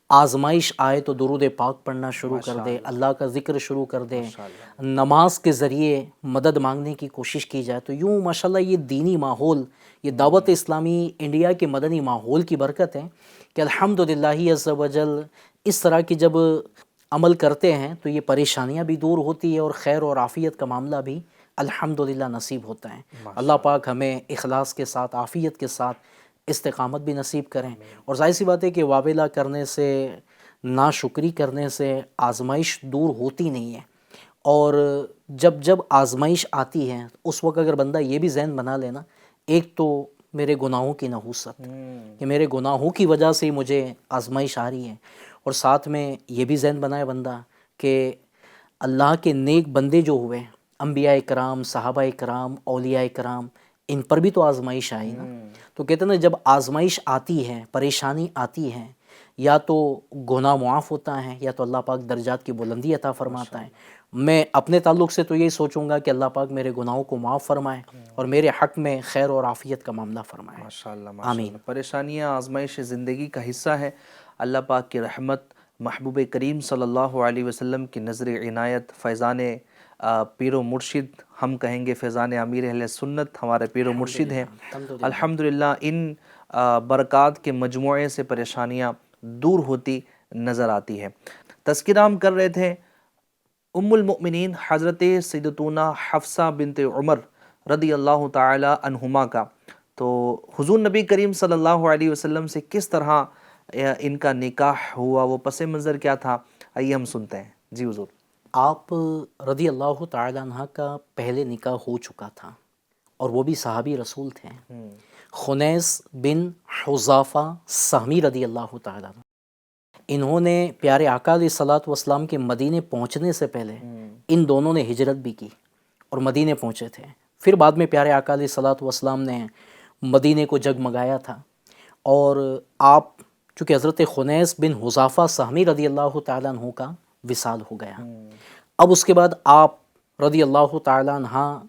آزمائش آئے تو درود پاک پڑھنا شروع کر دے، اللہ کا ذکر شروع کر دے، نماز کے ذریعے مدد مانگنے کی کوشش کی جائے، تو یوں ماشاءاللہ یہ دینی ماحول، یہ دعوت اسلامی انڈیا کے مدنی ماحول کی برکت ہے کہ الحمدللہ عز و جل اس طرح کی جب عمل کرتے ہیں تو یہ پریشانیاں بھی دور ہوتی ہے، اور خیر اور عافیت کا معاملہ بھی الحمدللہ نصیب ہوتا ہے۔ اللہ پاک ہمیں اخلاص کے ساتھ، عافیت کے ساتھ استقامت بھی نصیب کریں۔ اور ظاہر سی بات ہے کہ وابلہ کرنے سے، ناشکری کرنے سے آزمائش دور ہوتی نہیں ہے، اور جب آزمائش آتی ہے اس وقت اگر بندہ یہ بھی ذہن بنا لینا، ایک تو میرے گناہوں کی نحوست کہ میرے گناہوں کی وجہ سے مجھے آزمائش آ رہی ہے، اور ساتھ میں یہ بھی ذہن بنائے بندہ کہ اللہ کے نیک بندے جو ہوئے، انبیاء کرام، صحابہ کرام، اولیاء کرام، ان پر بھی تو آزمائش آئی نا۔ تو کہتے ہیں نا جب آزمائش آتی ہے، پریشانی آتی ہے، یا تو گناہ معاف ہوتا ہے، یا تو اللہ پاک درجات کی بلندی عطا فرماتا ہے۔ میں اپنے تعلق سے تو یہی سوچوں گا کہ اللہ پاک میرے گناہوں کو معاف فرمائے اور میرے حق میں خیر اور عافیت کا معاملہ فرمائے۔ ماشاءاللہ ماشاءاللہ۔ پریشانیاں آزمائش زندگی کا حصہ ہے۔ اللہ پاک کی رحمت، محبوب کریم صلی اللہ علیہ وسلم کی نظر عنایت، فیضان پیر و مرشد، ہم کہیں گے فیضان امیر اہل سنت ہمارے پیر و مرشد ہیں، الحمدللہ ان برکات کے مجموعے سے پریشانیاں دور ہوتی نظر آتی ہے۔ تذکرہ ہم کر رہے تھے ام المؤمنین حضرت سیدتنا حفصہ بنت عمر رضی اللہ تعالی عنہما کا، تو حضور نبی کریم صلی اللہ علیہ وسلم سے کس طرح ان کا نکاح ہوا، وہ پس منظر کیا تھا، آئیے ہم سنتے ہیں۔ جی حضور۔ آپ رضی اللہ تعالی عنہ کا پہلے نکاح ہو چکا تھا، اور وہ بھی صحابی رسول تھے، خنیس بن حذافہ سہمی رضی اللہ تعالی عنہ۔ انہوں نے پیارے آقا علیہ الصلوۃ والسلام کے مدینے پہنچنے سے پہلے ان دونوں نے ہجرت بھی کی اور مدینے پہنچے تھے۔ پھر بعد میں پیارے آقا علیہ الصلوۃ والسلام نے مدینے کو جگمگایا تھا، اور آپ چونکہ حضرت خنیس بن حذافہ سہمی رضی اللہ تعالیٰ عنہ کا وصال ہو گیا، اب اس کے بعد آپ رضی اللہ تعالیٰ عنہ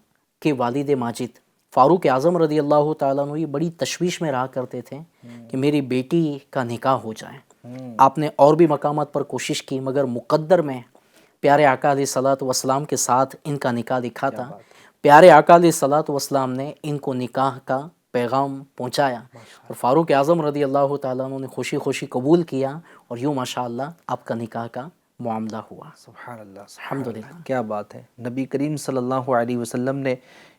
کے والد ماجد فاروق اعظم رضی اللہ تعالیٰ عنہ یہ بڑی تشویش میں رہا کرتے تھے کہ میری بیٹی کا نکاح ہو جائے۔ آپ نے اور بھی مقامات پر کوشش کی، مگر مقدر میں پیارے آقا علیہ الصلوۃ والسلام کے ساتھ ان کا نکاح لکھا تھا۔ پیارے آقا علیہ الصلوۃ والسلام نے ان کو نکاح کا پیغام پہنچایا، اور فاروق اعظم رضی اللہ تعالیٰ عنہ نے خوشی خوشی قبول کیا، اور یوں ماشاءاللہ آپ کا نکاح کا معاملہ ہوا۔ سبحان اللہ، سبحان الحمدللہ۔ اللہ، کیا بات ہے۔ نبی کریم صلی اللہ علیہ وسلم نے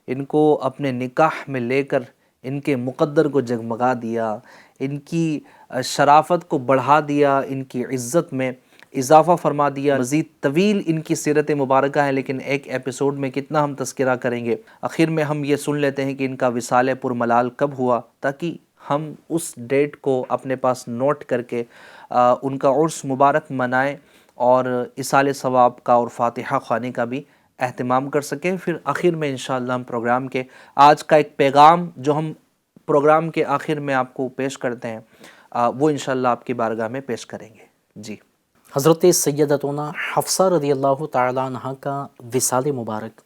ان کو اپنے نکاح میں لے کر ان کے مقدر کو جگمگا دیا، ان کی شرافت کو بڑھا دیا، ان کی عزت میں اضافہ فرما دیا۔ مزید طویل ان کی سیرت مبارکہ ہے، لیکن ایک ایپیسوڈ میں کتنا ہم تذکرہ کریں گے۔ آخر میں ہم یہ سن لیتے ہیں کہ ان کا وصال پرملال کب ہوا، تاکہ ہم اس ڈیٹ کو اپنے پاس نوٹ کر کے ان کا عرس مبارک منائیں اور اصال ثواب کا اور فاتحہ خوانی کا بھی اہتمام کر سکیں۔ پھر آخر میں انشاءاللہ ہم پروگرام کے آج کا ایک پیغام جو ہم پروگرام کے آخر میں آپ کو پیش کرتے ہیں وہ انشاءاللہ آپ کی بارگاہ میں پیش کریں گے۔ جی، حضرت سیدتنا حفصہ رضی اللہ تعالیٰ عنہ کا وصال مبارک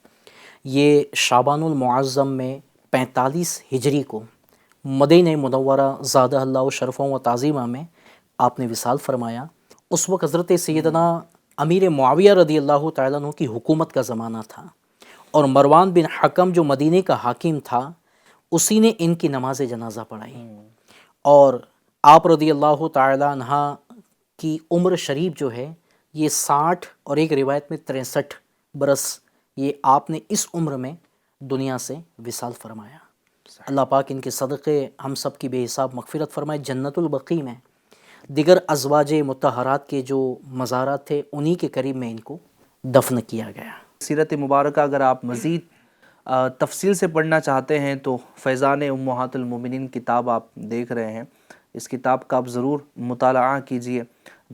یہ شعبان المعظم میں 45 ہجری کو مدینہ منورہ زادہ اللہ شرف و تعظیمہ میں آپ نے وصال فرمایا۔ اس وقت حضرت سیدنا امیر معاویہ رضی اللہ تعالیٰ عنہ کی حکومت کا زمانہ تھا، اور مروان بن حکم جو مدینہ کا حاکم تھا اسی نے ان کی نماز جنازہ پڑھائی، اور آپ رضی اللہ تعالیٰ عنہ کی عمر شریف جو ہے یہ 60 اور ایک روایت میں 63 برس یہ آپ نے اس عمر میں دنیا سے وصال فرمایا۔ اللہ پاک ان کے صدقے ہم سب کی بے حساب مغفرت فرمائے، جنت البقیع میں دیگر ازواج مطہرات کے جو مزارات تھے انہی کے قریب میں ان کو دفن کیا گیا۔ سیرت مبارکہ اگر آپ مزید تفصیل سے پڑھنا چاہتے ہیں تو فیضان امہات المومنین کتاب آپ دیکھ رہے ہیں، اس کتاب کا آپ ضرور مطالعہ کیجئے۔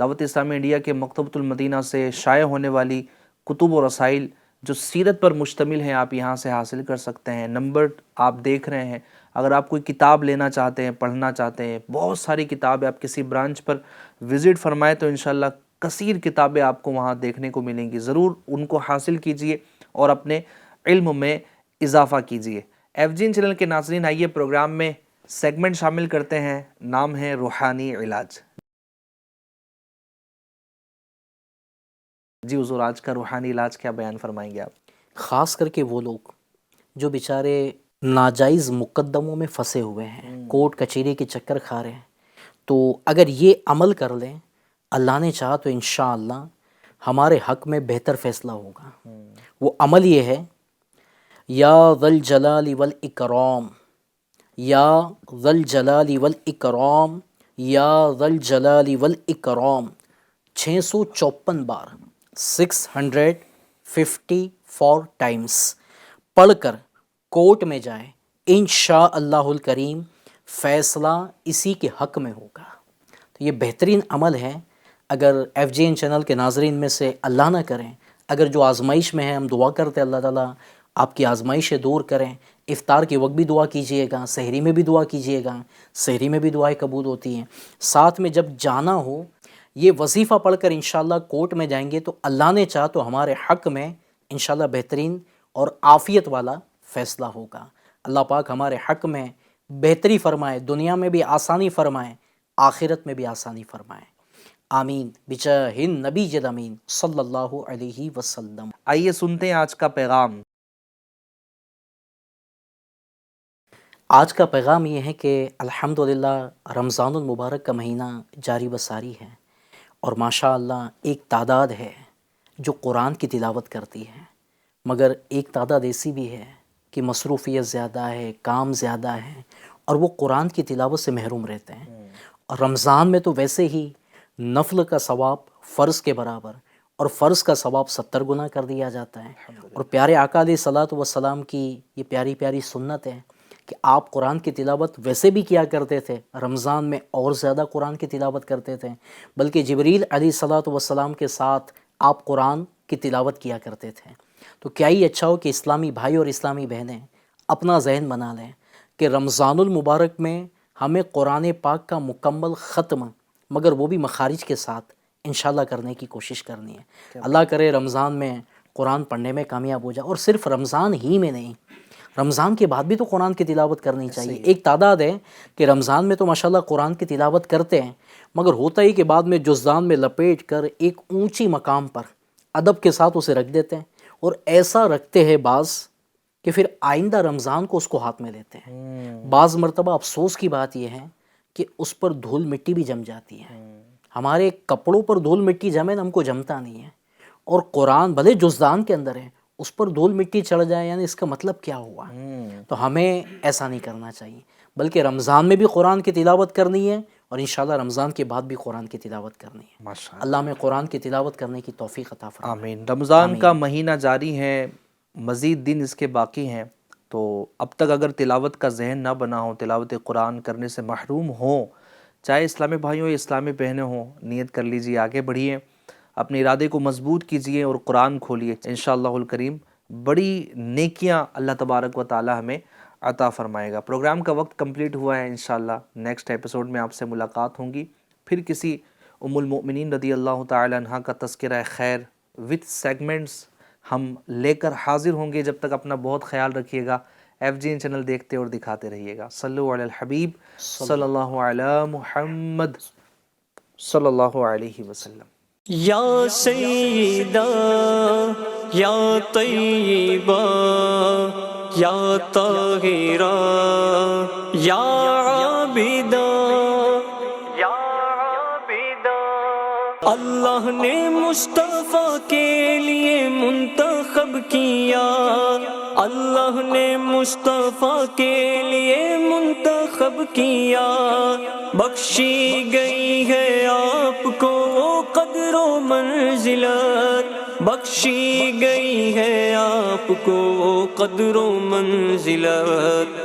دعوت اسلامی انڈیا کے مکتبۃ المدینہ سے شائع ہونے والی کتب و رسائل جو سیرت پر مشتمل ہیں آپ یہاں سے حاصل کر سکتے ہیں۔ نمبر آپ دیکھ رہے ہیں، اگر آپ کوئی کتاب لینا چاہتے ہیں، پڑھنا چاہتے ہیں، بہت ساری کتابیں، آپ کسی برانچ پر وزٹ فرمائیں تو انشاءاللہ کثیر کتابیں آپ کو وہاں دیکھنے کو ملیں گی۔ ضرور ان کو حاصل کیجئے اور اپنے علم میں اضافہ کیجئے۔ ایف جی این چینل کے ناظرین، آئیے پروگرام میں سیگمنٹ شامل کرتے ہیں، نام ہے روحانی علاج۔ جی حضور، آج کا روحانی علاج کیا بیان فرمائیں گے آپ؟ خاص کر کے وہ لوگ جو بیچارے ناجائز مقدموں میں پھنسے ہوئے ہیں، کورٹ کچہری کے چکر کھا رہے ہیں، تو اگر یہ عمل کر لیں اللہ نے چاہا تو انشاءاللہ ہمارے حق میں بہتر فیصلہ ہوگا۔ وہ عمل یہ ہے، یا ذا الجلال والاکرام، یا ذا الجلال والاکرام، یا ذا الجلال والاکرام 654 بار 654 ٹائمز پڑھ کر کورٹ میں جائیں، انشاءاللہ الکریم فیصلہ اسی کے حق میں ہوگا۔ تو یہ بہترین عمل ہے۔ اگر ایف جی این چینل کے ناظرین میں سے اللہ نہ کریں، اگر جو آزمائش میں ہیں، ہم دعا کرتے ہیں اللہ تعالیٰ آپ کی آزمائشیں دور کریں۔ افطار کے وقت بھی دعا کیجئے گا، سحری میں بھی دعا کیجئے گا، سحری میں بھی دعائیں قبول ہوتی ہیں۔ ساتھ میں جب جانا ہو یہ وظیفہ پڑھ کر انشاءاللہ کورٹ میں جائیں گے تو اللہ نے چاہا تو ہمارے حق میں انشاءاللہ بہترین اور عافیت والا فیصلہ ہوگا۔ اللہ پاک ہمارے حق میں بہتری فرمائے، دنیا میں بھی آسانی فرمائے، آخرت میں بھی آسانی فرمائے، آمین بجاہ النبی امین صلی اللہ علیہ وسلم۔ آئیے سنتے ہیں آج کا پیغام۔ آج کا پیغام یہ ہے کہ الحمدللہ رمضان المبارک کا مہینہ جاری بساری ہے، اور ماشاءاللہ ایک تعداد ہے جو قرآن کی تلاوت کرتی ہے، مگر ایک تعداد ایسی بھی ہے کہ مصروفیت زیادہ ہے، کام زیادہ ہے، اور وہ قرآن کی تلاوت سے محروم رہتے ہیں۔ اور رمضان میں تو ویسے ہی نفل کا ثواب فرض کے برابر، اور فرض کا ثواب 70 گنا کر دیا جاتا ہے۔ اور پیارے آقا علیہ الصلوۃ والسلام کی یہ پیاری پیاری سنت ہے کہ آپ قرآن کی تلاوت ویسے بھی کیا کرتے تھے، رمضان میں اور زیادہ قرآن کی تلاوت کرتے تھے، بلکہ جبریل علیہ الصلوۃ والسلام کے ساتھ آپ قرآن کی تلاوت کیا کرتے تھے۔ تو کیا ہی اچھا ہو کہ اسلامی بھائی اور اسلامی بہنیں اپنا ذہن بنا لیں کہ رمضان المبارک میں ہمیں قرآن پاک کا مکمل ختم، مگر وہ بھی مخارج کے ساتھ انشاءاللہ کرنے کی کوشش کرنی ہے۔ اللہ کرے رمضان میں قرآن پڑھنے میں کامیاب ہو جائے، اور صرف رمضان ہی میں نہیں، رمضان کے بعد بھی تو قرآن کی تلاوت کرنی چاہیے۔ ایک تعداد ہے کہ رمضان میں تو ماشاءاللہ قرآن کی تلاوت کرتے ہیں، مگر ہوتا ہی کہ بعد میں جزدان میں لپیٹ کر ایک اونچی مقام پر ادب کے ساتھ اسے رکھ دیتے ہیں، اور ایسا رکھتے ہیں بعض کہ پھر آئندہ رمضان کو اس کو ہاتھ میں لیتے ہیں۔ بعض مرتبہ افسوس کی بات یہ ہے کہ اس پر دھول مٹی بھی جم جاتی ہے۔ ہمارے کپڑوں پر دھول مٹی جمے نا ہم کو جمتا نہیں ہے، اور قرآن بھلے جزدان کے اندر ہے اس پر دھول مٹی چڑھ جائے یعنی اس کا مطلب کیا ہوا؟ تو ہمیں ایسا نہیں کرنا چاہیے، بلکہ رمضان میں بھی قرآن کی تلاوت کرنی ہے، اور انشاءاللہ رمضان کے بعد بھی قرآن کی تلاوت کرنی ہے۔ ماشاء اللہ میں قرآن کی تلاوت کرنے کی توفیق عطا فرمائے۔ آمین۔ رمضان کا مہینہ جاری ہے، مزید دن اس کے باقی ہیں، تو اب تک اگر تلاوت کا ذہن نہ بنا ہو، تلاوت قرآن کرنے سے محروم ہوں، چاہے اسلامی بھائیوں یا اسلامی بہنیں ہوں، نیت کر لیجئے، آگے بڑھیے، اپنے ارادے کو مضبوط کیجئے اور قرآن کھولیے، انشاءاللہ الکریم بڑی نیکیاں اللہ تبارک و تعالی ہمیں عطا فرمائے گا۔ پروگرام کا وقت کمپلیٹ ہوا ہے، انشاءاللہ نیکسٹ ایپیسوڈ میں آپ سے ملاقات ہوگی، پھر کسی ام المؤمنین رضی اللہ تعالی عنہ کا تذکرہ خیر وتھ سیگمنٹس ہم لے کر حاضر ہوں گے۔ جب تک اپنا بہت خیال رکھیے گا، FGN چینل دیکھتے اور دکھاتے رہیے گا۔ صلو علی الحبیب صلی اللہ علی محمد صلی اللہ علیہ وسلم۔ یا سیدہ یا طیبہ یا طاہرہ یا عابدہ یا عابدہ، اللہ نے مصطفیٰ کے لیے منتخب کیا، اللہ نے مصطفیٰ کے لیے منتخب کیا، بخشی گئی ہے آپ کو وہ قدر و منزلت، بخشی گئی ہے آپ کو وہ قدر و منزلت۔